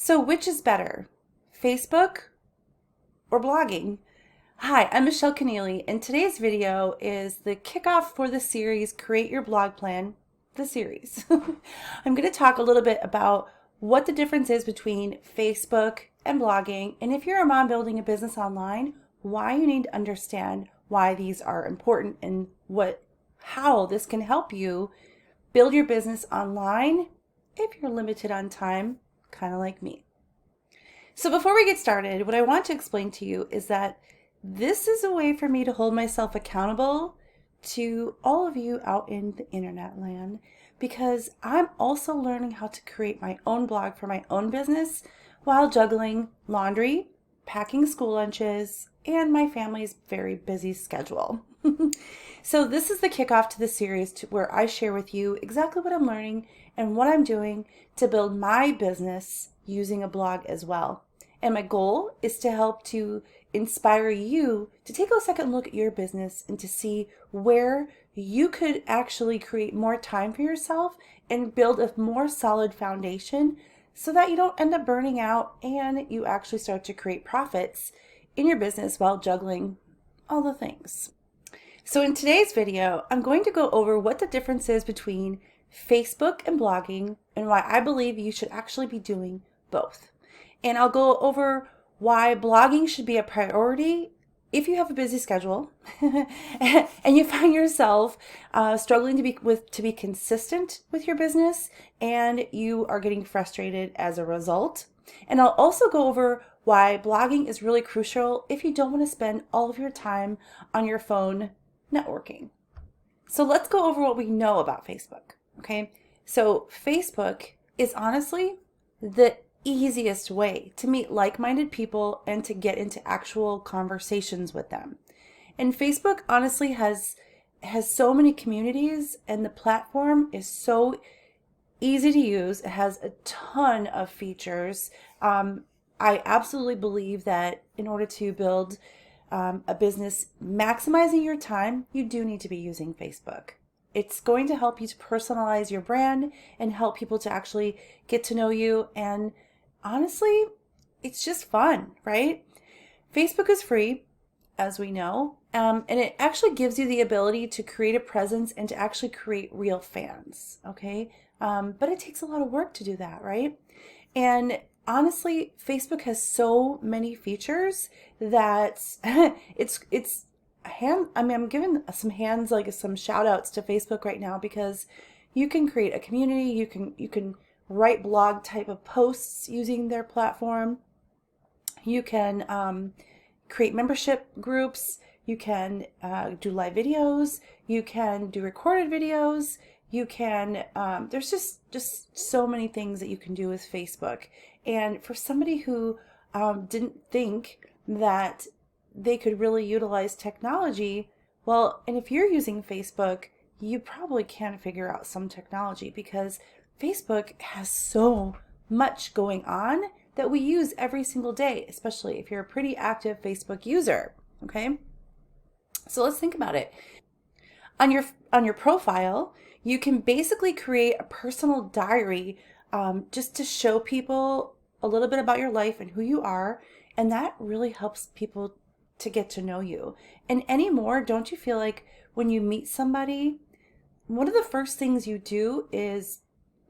So which is better, Facebook or blogging? Hi, I'm Michelle Keneally, and today's video is the kickoff for the series Create Your Blog Plan, the series. I'm going to talk a little bit about what the difference is between Facebook and blogging, and if you're a mom building a business online, why you need to understand why these are important and how this can help you build your business online if you're limited on time, kind of like me. So before we get started, what I want to explain to you is that this is a way for me to hold myself accountable to all of you out in the internet land, because I'm also learning how to create my own blog for my own business while juggling laundry, packing school lunches, and my family's very busy schedule. So this is the kickoff to the series where I share with you exactly what I'm learning and what I'm doing to build my business using a blog as well. And my goal is to help to inspire you to take a second look at your business and to see where you could actually create more time for yourself and build a more solid foundation so that you don't end up burning out and you actually start to create profits in your business while juggling all the things. So in today's video, I'm going to go over what the difference is between Facebook and blogging and why I believe you should actually be doing both. And I'll go over why blogging should be a priority if you have a busy schedule and you find yourself struggling to be consistent with your business and you are getting frustrated as a result. And I'll also go over why blogging is really crucial if you don't want to spend all of your time on your phone networking. So let's go over what we know about Facebook, okay? So Facebook is honestly the easiest way to meet like-minded people and to get into actual conversations with them. And Facebook honestly has so many communities, and the platform is so easy to use. It has a ton of features. I absolutely believe that in order to build a business maximizing your time, you do need to be using Facebook. It's going to help you to personalize your brand and help people to actually get to know you. And honestly, it's just fun, right? Facebook is free, as we know, and it actually gives you the ability to create a presence and to actually create real fans, okay? But it takes a lot of work to do that, right? And honestly, Facebook has so many features that I'm giving some shout outs to Facebook right now, because you can create a community, you can write blog type of posts using their platform. You can create membership groups. You can do live videos. You can do recorded videos. You can, there's just so many things that you can do with Facebook. And for somebody who didn't think that they could really utilize technology, well, and if you're using Facebook, you probably can figure out some technology, because Facebook has so much going on that we use every single day, especially if you're a pretty active Facebook user, okay? So let's think about it. On your profile, you can basically create a personal diary just to show people a little bit about your life and who you are, and that really helps people to get to know you. And anymore, don't you feel like when you meet somebody, one of the first things you do is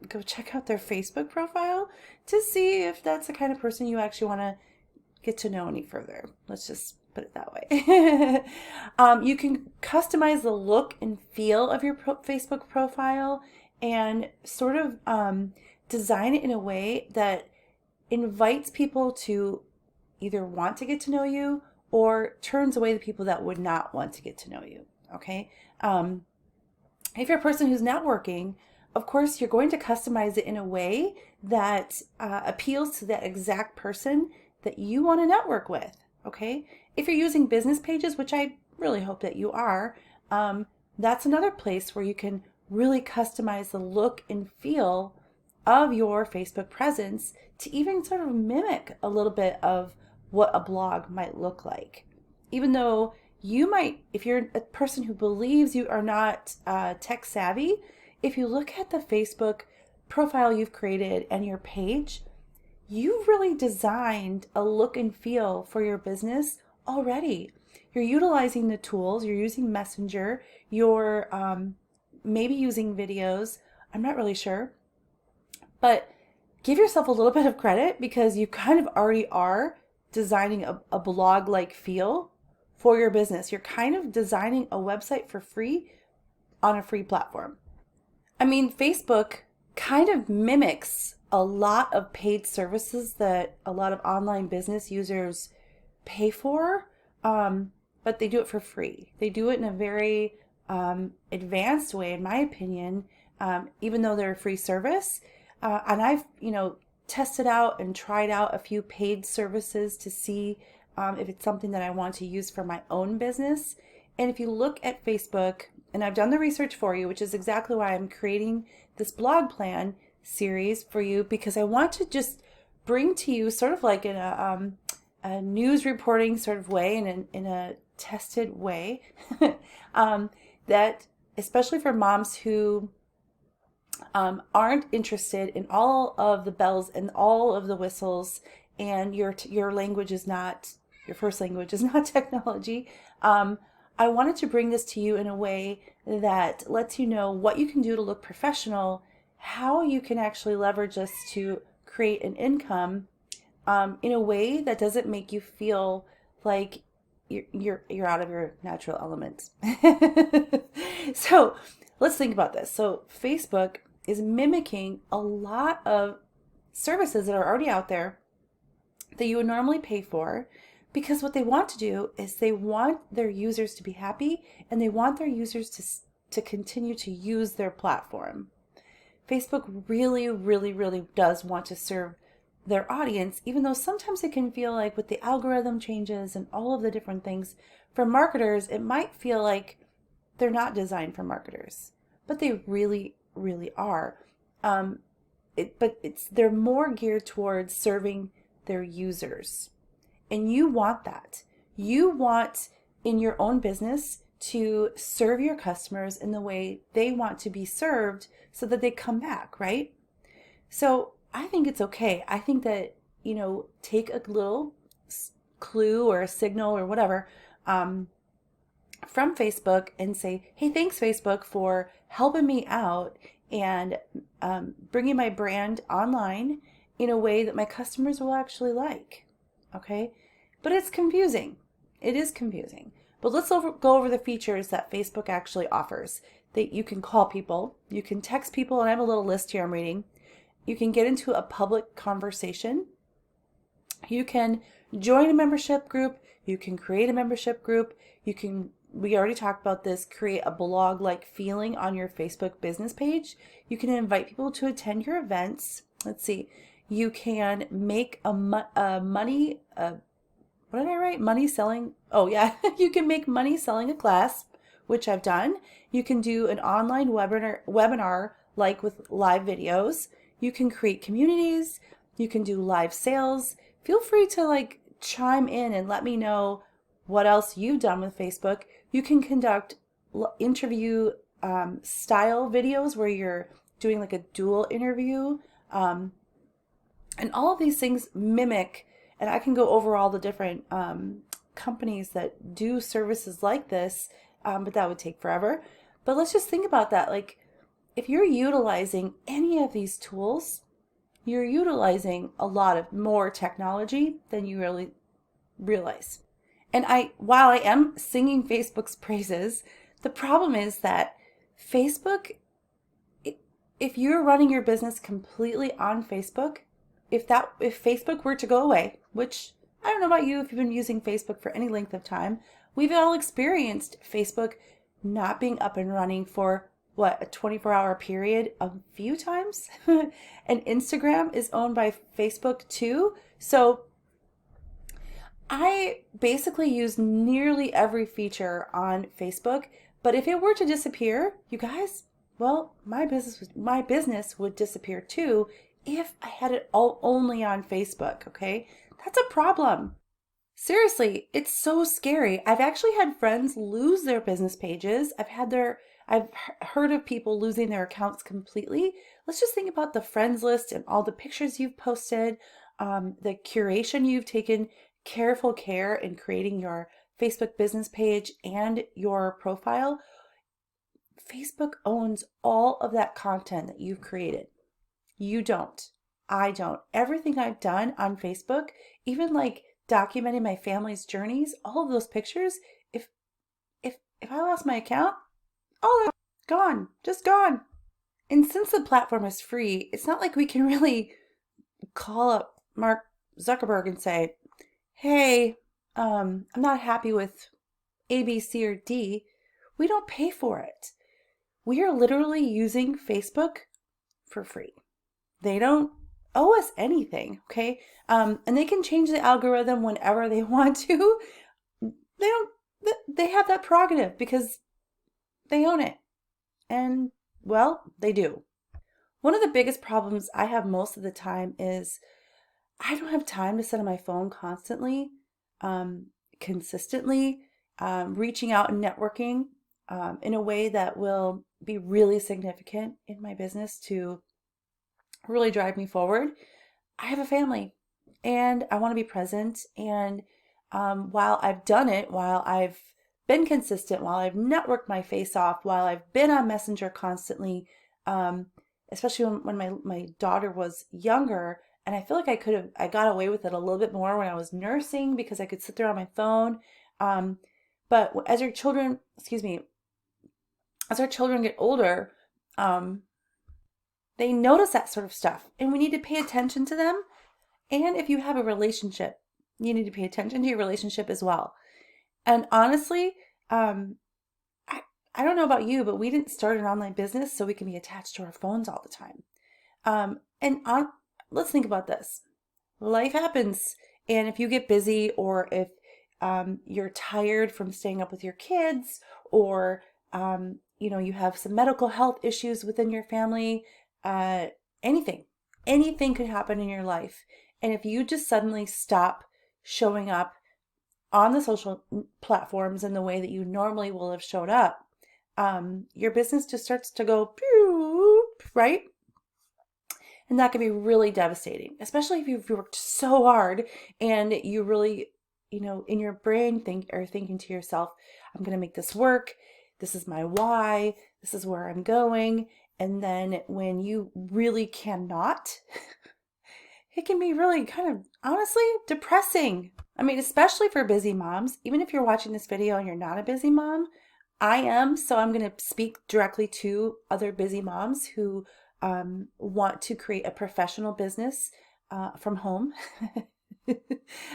go check out their Facebook profile to see if that's the kind of person you actually want to get to know any further. Let's just put it that way. You can customize the look and feel of your Facebook profile and sort of design it in a way that invites people to either want to get to know you or turns away the people that would not want to get to know you, okay? If you're a person who's networking, of course, you're going to customize it in a way that appeals to that exact person that you want to network with, okay? If you're using business pages, which I really hope that you are, that's another place where you can really customize the look and feel of your Facebook presence to even sort of mimic a little bit of what a blog might look like. Even though you might, if you're a person who believes you are not tech savvy, if you look at the Facebook profile you've created and your page, you've really designed a look and feel for your business already. You're utilizing the tools, you're using Messenger, you're maybe using videos. I'm not really sure, but give yourself a little bit of credit because you kind of already are designing a blog-like feel for your business. You're kind of designing a website for free on a free platform. I mean, Facebook kind of mimics a lot of paid services that a lot of online business users pay for, but they do it for free. They do it in a very advanced way, in my opinion, even though they're a free service. And I've, tested out and tried out a few paid services to see if it's something that I want to use for my own business. And if you look at Facebook, and I've done the research for you, which is exactly why I'm creating this blog plan series for you, because I want to just bring to you sort of like in a news reporting sort of way, in a tested way, that especially for moms who aren't interested in all of the bells and all of the whistles, and your language is not, your first language is not technology. I wanted to bring this to you in a way that lets you know what you can do to look professional, how you can actually leverage this to create an income in a way that doesn't make you feel like you're out of your natural element. So let's think about this. So Facebook is mimicking a lot of services that are already out there that you would normally pay for, because what they want to do is they want their users to be happy, and they want their users to continue to use their platform. Facebook really, really, really does want to serve their audience, even though sometimes it can feel like with the algorithm changes and all of the different things, for marketers, it might feel like they're not designed for marketers, but they really, really are. They're more geared towards serving their users. And you want that. You want in your own business to serve your customers in the way they want to be served so that they come back, right? So I think it's okay. I think that, take a little clue or a signal or whatever from Facebook and say, hey, thanks Facebook for helping me out and bringing my brand online in a way that my customers will actually like. Okay, but it's confusing. It is confusing. But let's go over the features that Facebook actually offers. That you can call people, you can text people, and I have a little list here I'm reading. You can get into a public conversation. You can join a membership group. You can create a membership group. You can, we already talked about this, create a blog-like feeling on your Facebook business page. You can invite people to attend your events. Let's see. You can make what did I write? Money selling. Oh yeah, you can make money selling a class, which I've done. You can do an online webinar like with live videos. You can create communities. You can do live sales. Feel free to chime in and let me know what else you've done with Facebook. You can conduct interview style videos where you're doing like a dual interview. And all of these things mimic, and I can go over all the different companies that do services like this, but that would take forever. But let's just think about that. Like, if you're utilizing any of these tools, you're utilizing a lot of more technology than you really realize. And while I am singing Facebook's praises, the problem is that Facebook, if you're running your business completely on Facebook, if Facebook were to go away, which I don't know about you if you've been using Facebook for any length of time, we've all experienced Facebook not being up and running for a 24-hour period a few times. And Instagram is owned by Facebook too. So I basically use nearly every feature on Facebook, but if it were to disappear, you guys, well, my business would disappear too if I had it all only on Facebook, okay? That's a problem. Seriously, it's so scary. I've actually had friends lose their business pages. I've heard of people losing their accounts completely. Let's just think about the friends list and all the pictures you've posted, the curation you've taken careful care in creating your Facebook business page and your profile. Facebook owns all of that content that you've created. You don't. I don't. Everything I've done on Facebook, even like documenting my family's journeys, all of those pictures, if I lost my account, all that's gone, just gone. And since the platform is free, it's not like we can really call up Mark Zuckerberg and say, hey, I'm not happy with A, B, C, or D. We don't pay for it. We are literally using Facebook for free. They don't owe us anything, okay? And they can change the algorithm whenever they want to. They have that prerogative because they own it. And, well, they do. One of the biggest problems I have most of the time is I don't have time to sit on my phone constantly, consistently, reaching out and networking in a way that will be really significant in my business to really drive me forward. I have a family and I want to be present. And while I've done it, while I've been consistent, while I've networked my face off, while I've been on Messenger constantly, especially when my daughter was younger, and I feel like I got away with it a little bit more when I was nursing because I could sit there on my phone. But as our children get older, they notice that sort of stuff, and we need to pay attention to them. And if you have a relationship, you need to pay attention to your relationship as well. And honestly, I don't know about you, but we didn't start an online business so we can be attached to our phones all the time. Let's think about this. Life happens, and if you get busy, or if you're tired from staying up with your kids, or you have some medical health issues within your family, anything could happen in your life. And if you just suddenly stop showing up on the social platforms in the way that you normally will have showed up, your business just starts to go pew, right? And that can be really devastating, especially if you've worked so hard and you really, in your brain are thinking to yourself, I'm going to make this work. This is my why. This is where I'm going. And then when you really cannot, it can be really kind of, honestly, depressing. I mean, especially for busy moms. Even if you're watching this video and you're not a busy mom, I am. So I'm going to speak directly to other busy moms who want to create a professional business from home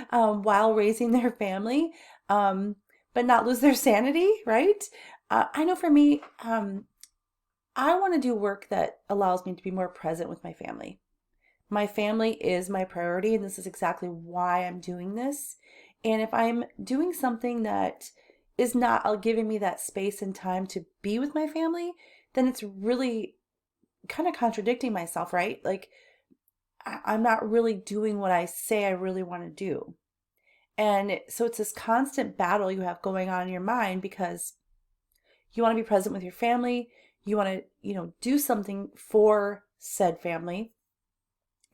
while raising their family, but not lose their sanity, right? I know for me, I want to do work that allows me to be more present with my family. My family is my priority, and this is exactly why I'm doing this. And if I'm doing something that is not giving me that space and time to be with my family, then it's really kind of contradicting myself, right? Like I'm not really doing what I say I really want to do. And so it's this constant battle you have going on in your mind because you want to be present with your family. You want to, do something for said family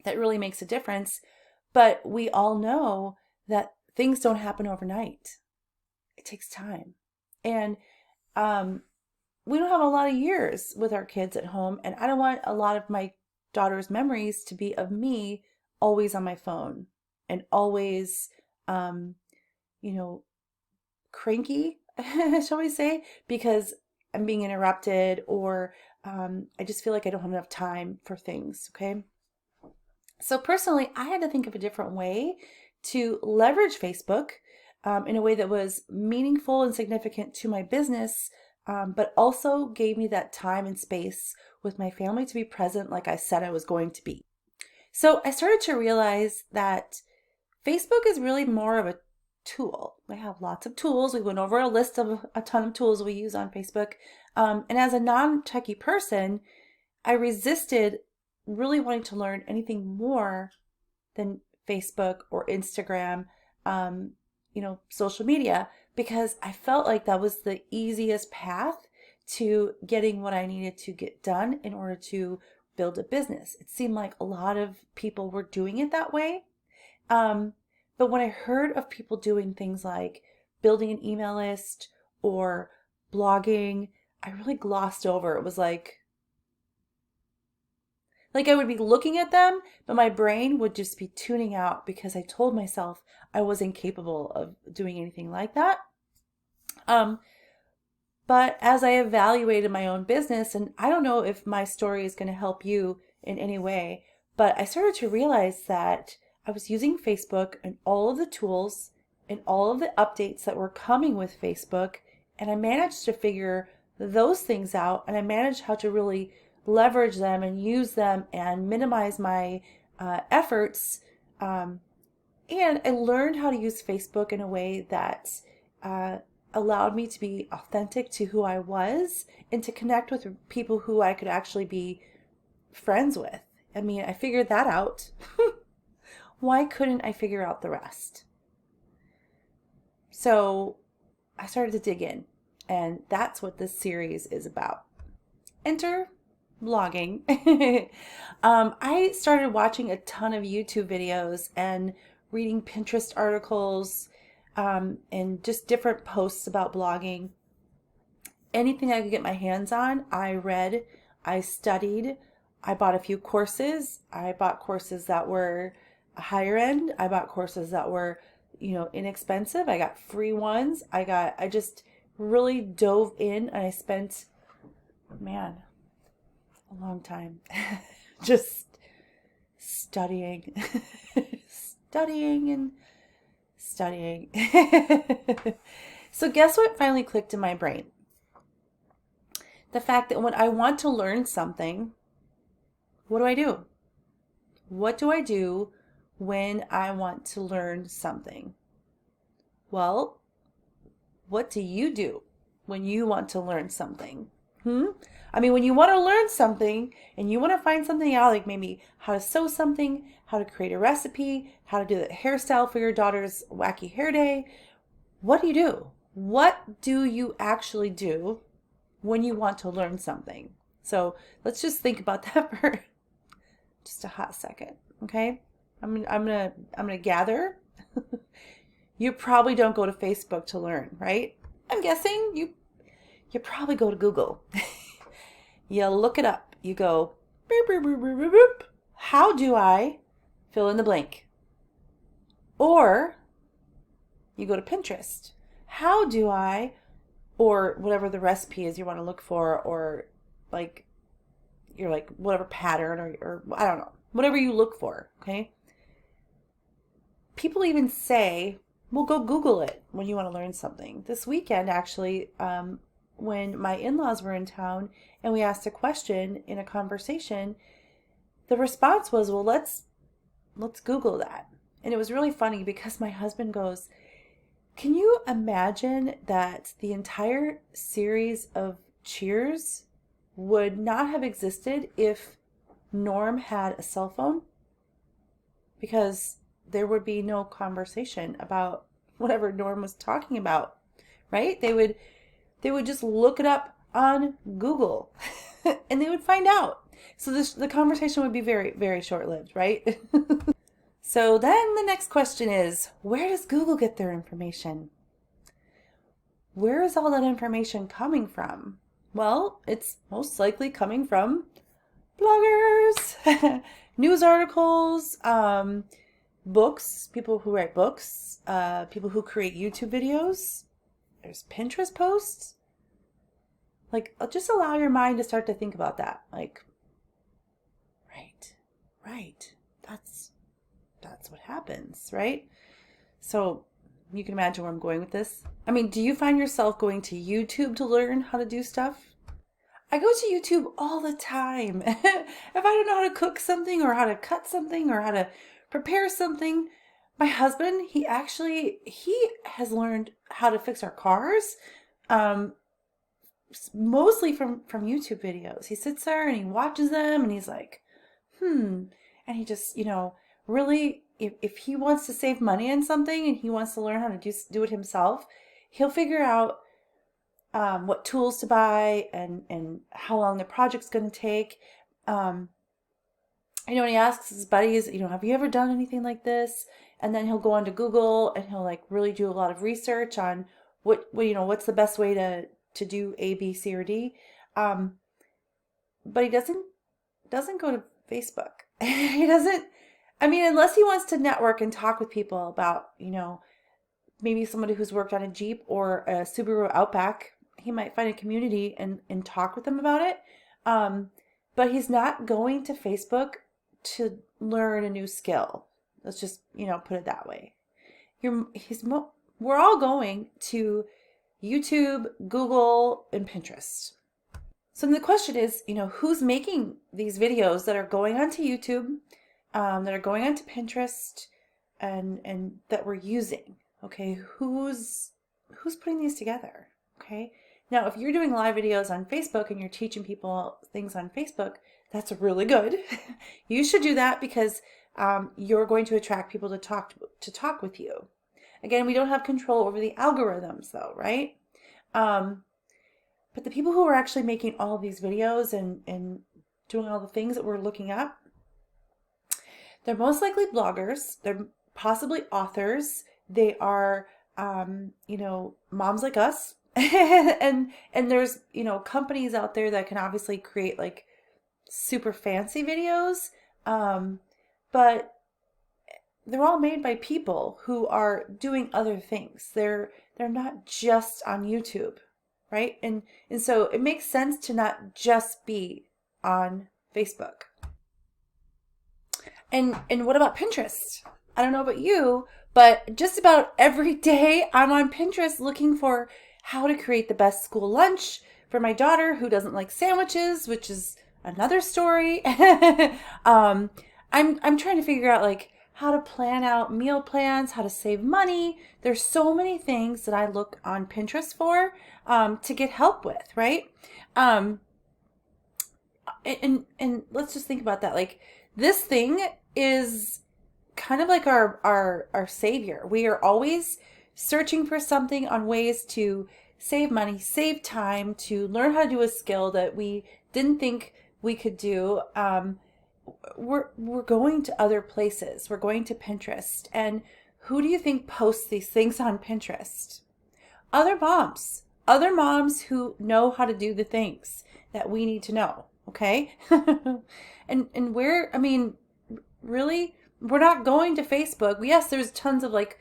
that really makes a difference. But we all know that things don't happen overnight. It takes time. And we don't have a lot of years with our kids at home. And I don't want a lot of my daughter's memories to be of me always on my phone and always, cranky, shall we say, because I'm being interrupted, or I just feel like I don't have enough time for things, okay? So personally, I had to think of a different way to leverage Facebook in a way that was meaningful and significant to my business, but also gave me that time and space with my family to be present like I said I was going to be. So I started to realize that Facebook is really more of a tool. We have lots of tools. We went over a list of a ton of tools we use on Facebook. And as a non-techie person, I resisted really wanting to learn anything more than Facebook or Instagram, social media, because I felt like that was the easiest path to getting what I needed to get done in order to build a business. It seemed like a lot of people were doing it that way. Um, but when I heard of people doing things like building an email list or blogging, I really glossed over. It was like I would be looking at them, but my brain would just be tuning out because I told myself I was incapable of doing anything like that. Um, but as I evaluated my own business, and I don't know if my story is going to help you in any way, but I started to realize that I was using Facebook and all of the tools and all of the updates that were coming with Facebook, and I managed to figure those things out, and I managed how to really leverage them and use them and minimize my efforts. Um, and I learned how to use Facebook in a way that uh, allowed me to be authentic to who I was and to connect with people who I could actually be friends with. I mean, I figured that out. Why couldn't I figure out the rest? So I started to dig in, and that's what this series is about. Enter blogging. I started watching a ton of YouTube videos and reading Pinterest articles, and just different posts about blogging. Anything I could get my hands on, I read, I studied, I bought a few courses. I bought courses that were higher end. I bought courses that were, inexpensive. I got free ones. I just really dove in, and I spent, man, a long time just studying, studying and studying. So guess what finally clicked in my brain? The fact that when I want to learn something, what do I do? What do I do when I want to learn something? Well, what do you do when you want to learn something? I mean, when you want to learn something and you want to find something out, like maybe how to sew something, how to create a recipe, how to do the hairstyle for your daughter's wacky hair day, what do you do? What do you actually do when you want to learn something? So let's just think about that for just a hot second, okay? I'm gonna gather. You probably don't go to Facebook to learn, right? I'm guessing you probably go to Google. You look it up. You go, boop, boop, boop, boop, boop, boop. How do I fill in the blank? Or you go to Pinterest. How do I, or whatever the recipe is you want to look for, or like, you're like, whatever pattern, or I don't know, whatever you look for, okay? People even say, well, go Google it when you want to learn something. This weekend, actually, when my in-laws were in town and we asked a question in a conversation, the response was, well, let's Google that. And it was really funny because my husband goes, can you imagine that the entire series of Cheers would not have existed if Norm had a cell phone? Because there would be no conversation about whatever Norm was talking about, right? They would just look it up on Google and they would find out. So the conversation would be very, very short-lived, right? So then the next question is, where does Google get their information? Where is all that information coming from? Well, it's most likely coming from bloggers, news articles, books, people who write books, people who create YouTube videos. There's Pinterest posts. Like, just allow your mind to start to think about that. Like, right. That's what happens, right? So you can imagine where I'm going with this. I mean, do you find yourself going to YouTube to learn how to do stuff? I go to YouTube all the time. If I don't know how to cook something or how to cut something or how to prepare something, my husband, he has learned how to fix our cars, mostly from YouTube videos. He sits there and he watches them and he's like, and he just, really, if he wants to save money on something and he wants to learn how to do it himself, he'll figure out what tools to buy and how long the project's going to take. he asks his buddies, have you ever done anything like this? And then he'll go onto Google and he'll like really do a lot of research on what's the best way to do A, B, C, or D. Um, but he doesn't go to Facebook. He doesn't, I mean, unless he wants to network and talk with people about, maybe somebody who's worked on a Jeep or a Subaru Outback, he might find a community and talk with them about it. But he's not going to Facebook to learn a new skill. Let's just, put it that way. We're all going to YouTube, Google, and Pinterest. So the question is, who's making these videos that are going onto YouTube, that are going onto Pinterest, and that we're using? Okay, who's putting these together? Okay, now if you're doing live videos on Facebook and you're teaching people things on Facebook, that's really good. You should do that because you're going to attract people to talk with you. Again, we don't have control over the algorithms, though, right? But the people who are actually making all of these videos and doing all the things that we're looking up, they're most likely bloggers. They're possibly authors. They are, moms like us. and there's, companies out there that can obviously create like super fancy videos. But they're all made by people who are doing other things. They're not just on YouTube, right? And so it makes sense to not just be on Facebook. And what about Pinterest? I don't know about you, but just about every day I'm on Pinterest looking for how to create the best school lunch for my daughter who doesn't like sandwiches, which is another story. I'm trying to figure out like how to plan out meal plans, how to save money. There's so many things that I look on Pinterest for to get help with, right? And let's just think about that. Like this thing is kind of like our savior. We are always searching for something on ways to save money, save time, to learn how to do a skill that we didn't think we could do. We're going to other places. We're going to Pinterest. And who do you think posts these things on Pinterest? Other moms who know how to do the things that we need to know. Okay. and really, we're not going to Facebook. Yes, there's tons of like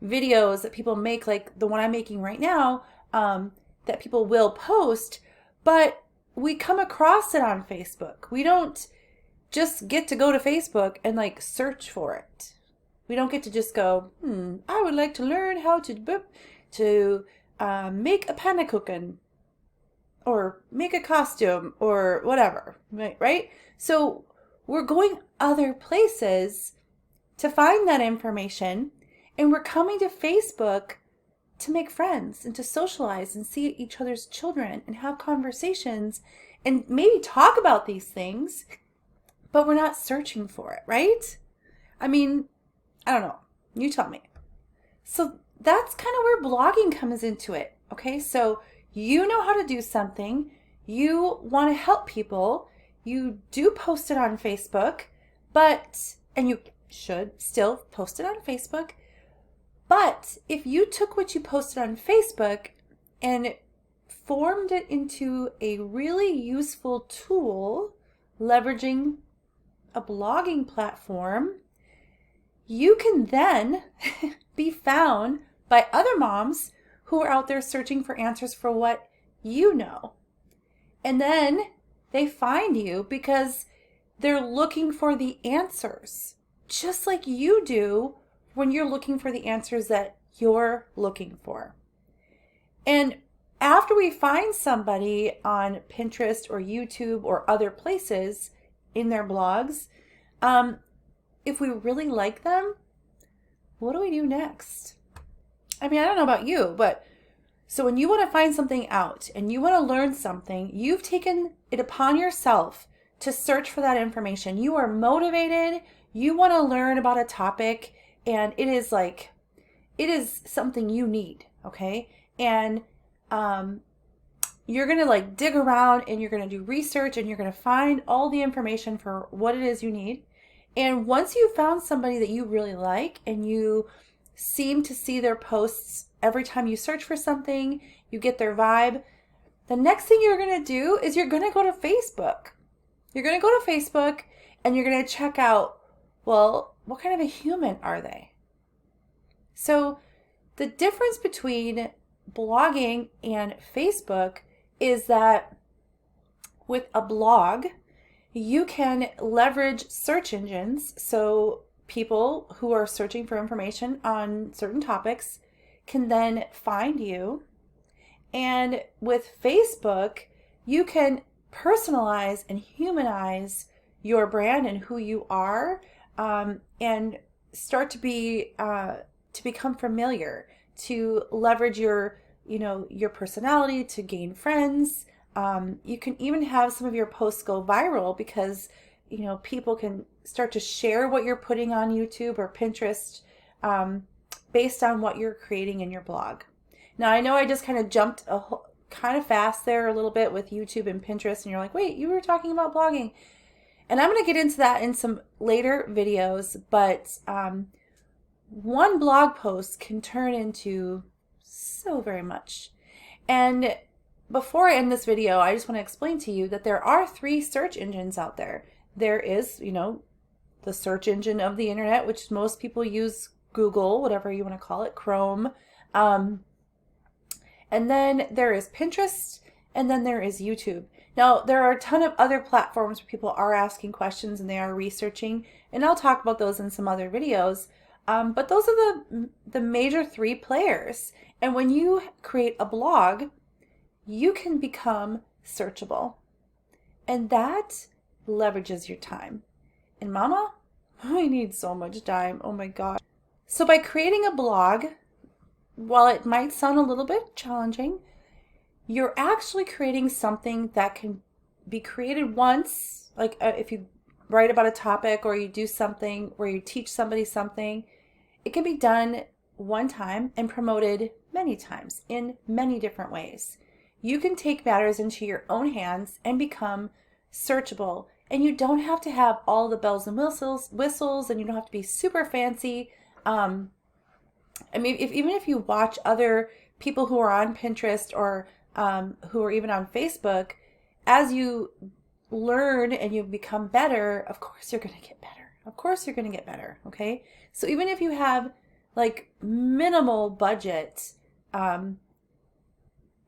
videos that people make, like the one I'm making right now, that people will post, but we come across it on Facebook. We don't just get to go to Facebook and like search for it. We don't get to just go, I would like to learn how to make a pannekuchen or make a costume or whatever, right? So we're going other places to find that information, and we're coming to Facebook to make friends and to socialize and see each other's children and have conversations and maybe talk about these things, but we're not searching for it, right? I mean, I don't know. You tell me. So that's kind of where blogging comes into it, okay? So you know how to do something. You want to help people. You do post it on Facebook, and you should still post it on Facebook. But if you took what you posted on Facebook and formed it into a really useful tool, leveraging a blogging platform, you can then be found by other moms who are out there searching for answers for what you know. And then they find you because they're looking for the answers, just like you do when you're looking for the answers that you're looking for. And after we find somebody on Pinterest or YouTube or other places in their blogs, if we really like them, what do we do next? I mean, I don't know about you, but so when you want to find something out and you want to learn something, you've taken it upon yourself to search for that information. You are motivated. You want to learn about a topic, and it is something you need, okay? And you're going to like dig around and you're going to do research and you're going to find all the information for what it is you need. And once you've found somebody that you really like and you seem to see their posts every time you search for something, you get their vibe, the next thing you're going to do is you're going to go to Facebook. You're going to go to Facebook and you're going to check out, well, what kind of a human are they? So the difference between blogging and Facebook is that with a blog, you can leverage search engines. So people who are searching for information on certain topics can then find you. And with Facebook, you can personalize and humanize your brand and who you are, and start to become familiar, to leverage your personality to gain friends. You can even have some of your posts go viral because people can start to share what you're putting on YouTube or Pinterest, based on what you're creating in your blog. Now, I know I just kind of jumped kind of fast there a little bit with YouTube and Pinterest, and you're like, wait, you were talking about blogging. And I'm going to get into that in some later videos, but one blog post can turn into so very much. And before I end this video, I just want to explain to you that there are 3 search engines out there. There is, the search engine of the internet, which most people use Google, whatever you want to call it, Chrome. And then there is Pinterest, and then there is YouTube. Now, there are a ton of other platforms where people are asking questions and they are researching, and I'll talk about those in some other videos. But those are the major 3 players. And when you create a blog, you can become searchable. And that leverages your time. And mama, I need so much time. Oh my God. So by creating a blog, while it might sound a little bit challenging, you're actually creating something that can be created once. Like if you write about a topic or you do something where you teach somebody something, it can be done one time and promoted many times in many different ways. You can take matters into your own hands and become searchable. And you don't have to have all the bells and whistles, and you don't have to be super fancy. I mean, even if you watch other people who are on Pinterest or who are even on Facebook, as you learn and you become better, of course you're going to get better. Of course you're going to get better, okay? So even if you have like minimal budget,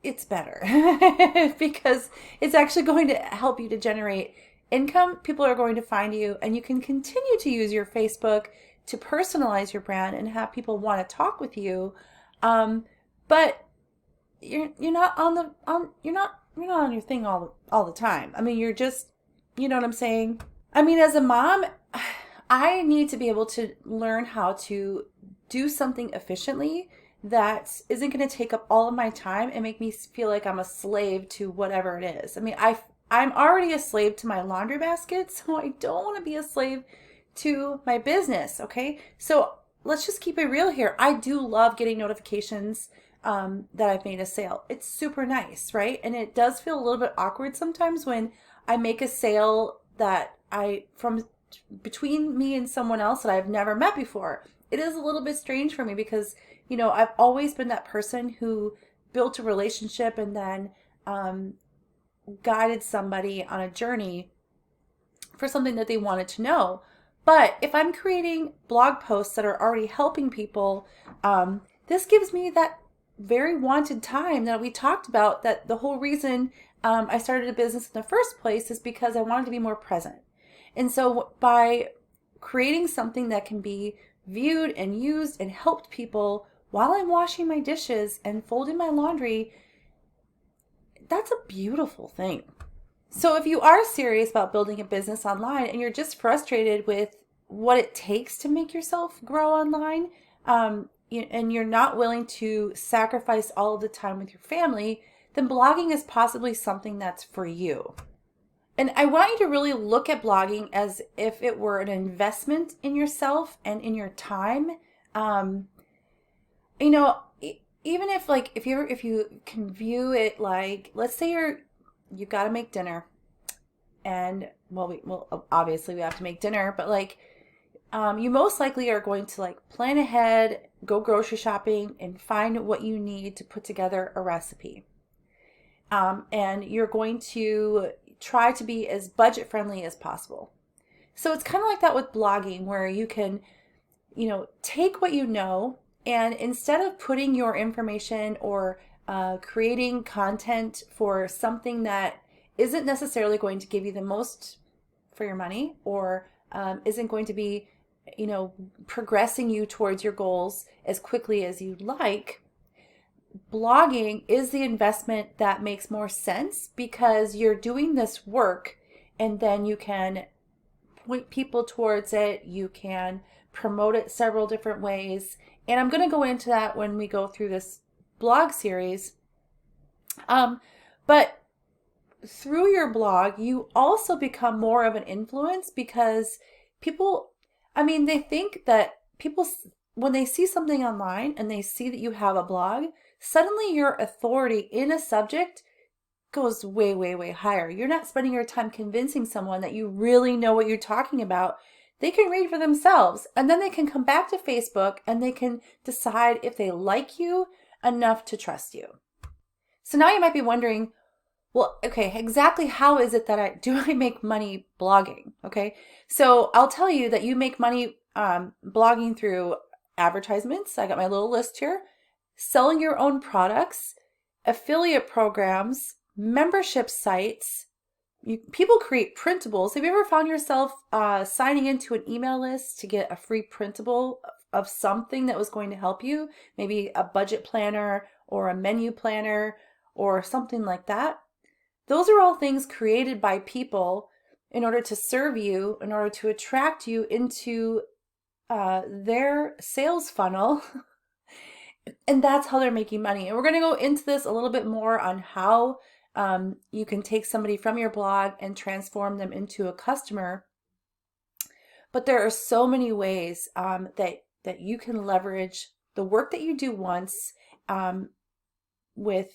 it's better because it's actually going to help you to generate income. People are going to find you, and you can continue to use your Facebook to personalize your brand and have people want to talk with you. But you're not on your thing all the time. I mean, you're just, you know what I'm saying? I mean, as a mom, I need to be able to learn how to do something efficiently that isn't going to take up all of my time and make me feel like I'm a slave to whatever it is. I mean, I'm already a slave to my laundry basket, so I don't want to be a slave to my business, okay? So let's just keep it real here. I do love getting notifications that I've made a sale. It's super nice, right? And it does feel a little bit awkward sometimes when I make a sale from between me and someone else that I've never met before. It is a little bit strange for me because, I've always been that person who built a relationship and then guided somebody on a journey for something that they wanted to know. But if I'm creating blog posts that are already helping people, this gives me that very wanted time that we talked about, that the whole reason I started a business in the first place is because I wanted to be more present. And so by creating something that can be viewed and used and helped people while I'm washing my dishes and folding my laundry, that's a beautiful thing. So if you are serious about building a business online and you're just frustrated with what it takes to make yourself grow online, and you're not willing to sacrifice all of the time with your family, then blogging is possibly something that's for you. And I want you to really look at blogging as if it were an investment in yourself and in your time. even if like if you can view it like, let's say you've got to make dinner, and well obviously we have to make dinner, but like you most likely are going to like plan ahead, go grocery shopping, and find what you need to put together a recipe. And you're going to try to be as budget friendly as possible. So it's kind of like that with blogging, where you can, take what you know, and instead of putting your information or creating content for something that isn't necessarily going to give you the most for your money, or isn't going to be, progressing you towards your goals as quickly as you'd like, blogging is the investment that makes more sense, because you're doing this work and then you can point people towards it. You can promote it several different ways. And I'm going to go into that when we go through this blog series. But through your blog, you also become more of an influence, because people, they think that people, when they see something online and they see that you have a blog, suddenly your authority in a subject goes way, way, way higher. You're not spending your time convincing someone that you really know what you're talking about. They can read for themselves, and then they can come back to Facebook and they can decide if they like you enough to trust you. So now you might be wondering, well, okay, exactly how is it that I make money blogging? Okay, so I'll tell you that you make money blogging through advertisements. I got my little list here. Selling your own products, affiliate programs, membership sites. People create printables. Have you ever found yourself signing into an email list to get a free printable of something that was going to help you? Maybe a budget planner or a menu planner or something like that. Those are all things created by people in order to serve you, in order to attract you into their sales funnel. And that's how they're making money. And we're going to go into this a little bit more on how you can take somebody from your blog and transform them into a customer. But there are so many ways that you can leverage the work that you do once with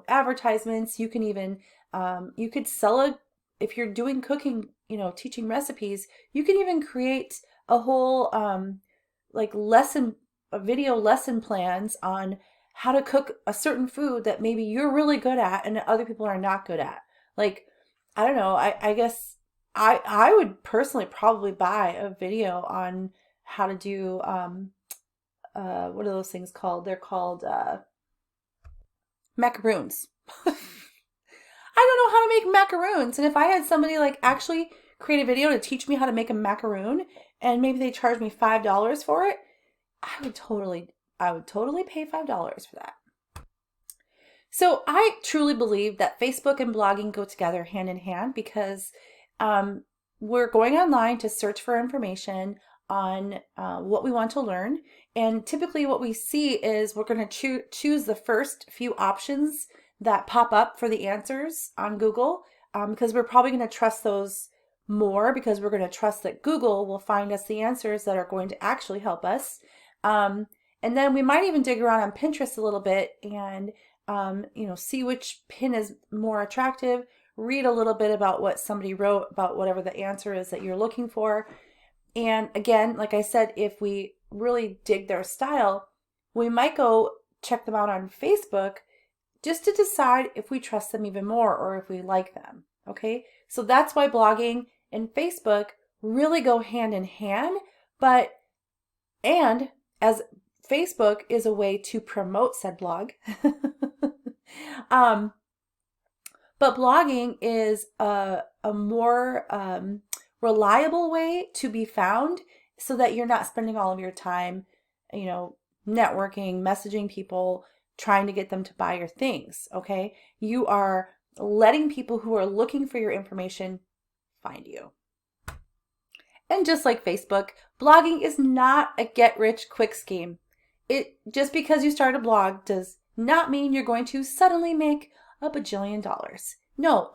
advertisements. You can even you could sell it if you're doing cooking, teaching recipes. You can even create a whole video lesson plans on how to cook a certain food that maybe you're really good at and other people are not good at. Like, I don't know, I guess I would personally probably buy a video on how to do what are those things called? They're called macaroons. I don't know how to make macaroons. And if I had somebody like actually create a video to teach me how to make a macaroon, and maybe they charge me $5 for it, I would totally pay $5 for that. So I truly believe that Facebook and blogging go together hand in hand, because we're going online to search for information on what we want to learn. And typically what we see is we're going to choose the first few options that pop up for the answers on Google, because we're probably going to trust those more, because we're going to trust that Google will find us the answers that are going to actually help us. And then we might even dig around on Pinterest a little bit and, see which pin is more attractive, read a little bit about what somebody wrote about whatever the answer is that you're looking for. And again, like I said, if we really dig their style, we might go check them out on Facebook just to decide if we trust them even more or if we like them. Okay, so that's why blogging and Facebook really go hand in hand, and as Facebook is a way to promote said blog, but blogging is a more reliable way to be found, so that you're not spending all of your time, networking, messaging people, trying to get them to buy your things. Okay, you are letting people who are looking for your information find you. And just like Facebook, blogging is not a get-rich-quick scheme. Just because you start a blog does not mean you're going to suddenly make a bajillion dollars. No,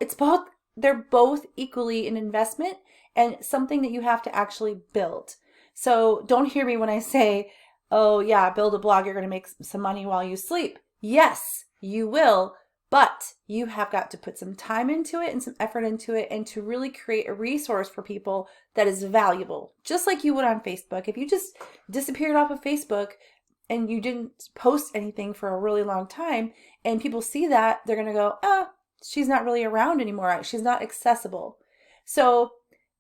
they're both equally an investment and something that you have to actually build. So don't hear me when I say oh yeah, build a blog, you're going to make some money while you sleep. Yes, you will, but you have got to put some time into it and some effort into it and to really create a resource for people that is valuable, just like you would on Facebook. If you just disappeared off of Facebook and you didn't post anything for a really long time and people see that, they're going to go, oh, she's not really around anymore. She's not accessible. So,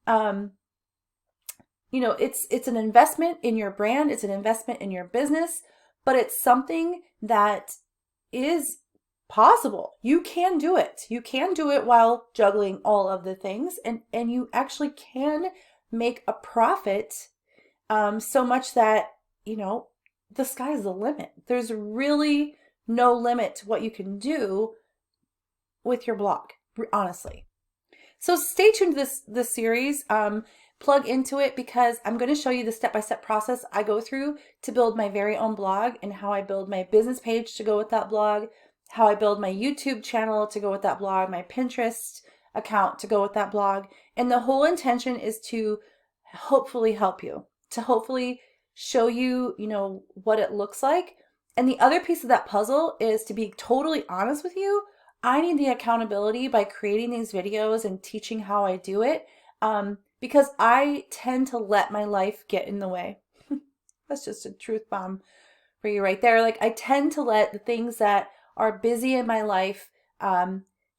you know, it's an investment in your brand, it's an investment in your business, but it's something that is possible. You can do it. You can do it while juggling all of the things, and you actually can make a profit, so much that, you know, the sky's the limit. There's really no limit to what you can do with your blog, honestly. So stay tuned to this series. Plug into it because I'm going to show you the step-by-step process I go through to build my very own blog and how I build my business page to go with that blog, how I build my YouTube channel to go with that blog, my Pinterest account to go with that blog. And the whole intention is to hopefully help you, to hopefully show you, you know, what it looks like. And the other piece of that puzzle is, to be totally honest with you, I need the accountability by creating these videos and teaching how I do it, because I tend to let my life get in the way. That's just a truth bomb for you right there. Like, I tend to let the things that are busy in my life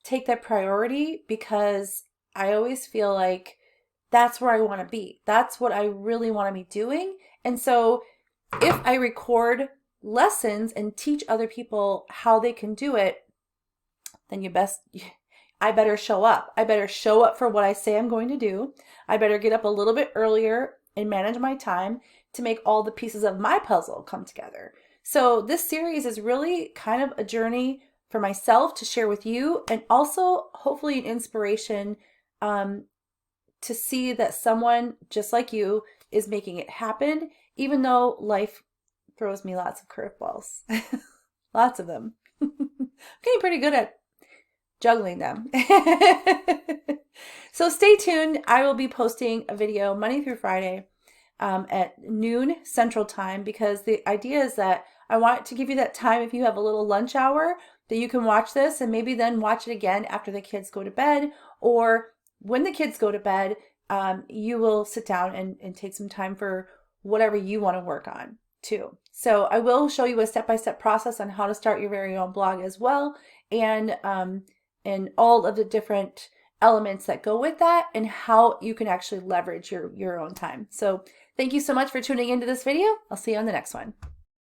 take that priority because I always feel like that's where I want to be. That's what I really want to be doing. And so if I record lessons and teach other people how they can do it, then I better show up. I better show up for what I say I'm going to do. I better get up a little bit earlier and manage my time to make all the pieces of my puzzle come together. So this series is really kind of a journey for myself to share with you, and also hopefully an inspiration to see that someone just like you is making it happen, even though life throws me lots of curveballs. Lots of them. I'm getting pretty good at juggling them. So stay tuned. I will be posting a video Monday through Friday at noon Central Time, because the idea is that I want to give you that time, if you have a little lunch hour, that you can watch this and maybe then watch it again after the kids go to bed, or when the kids go to bed, you will sit down and take some time for whatever you want to work on too. So I will show you a step-by-step process on how to start your very own blog as well, and all of the different elements that go with that, and how you can actually leverage your own time. So thank you so much for tuning into this video. I'll see you on the next one.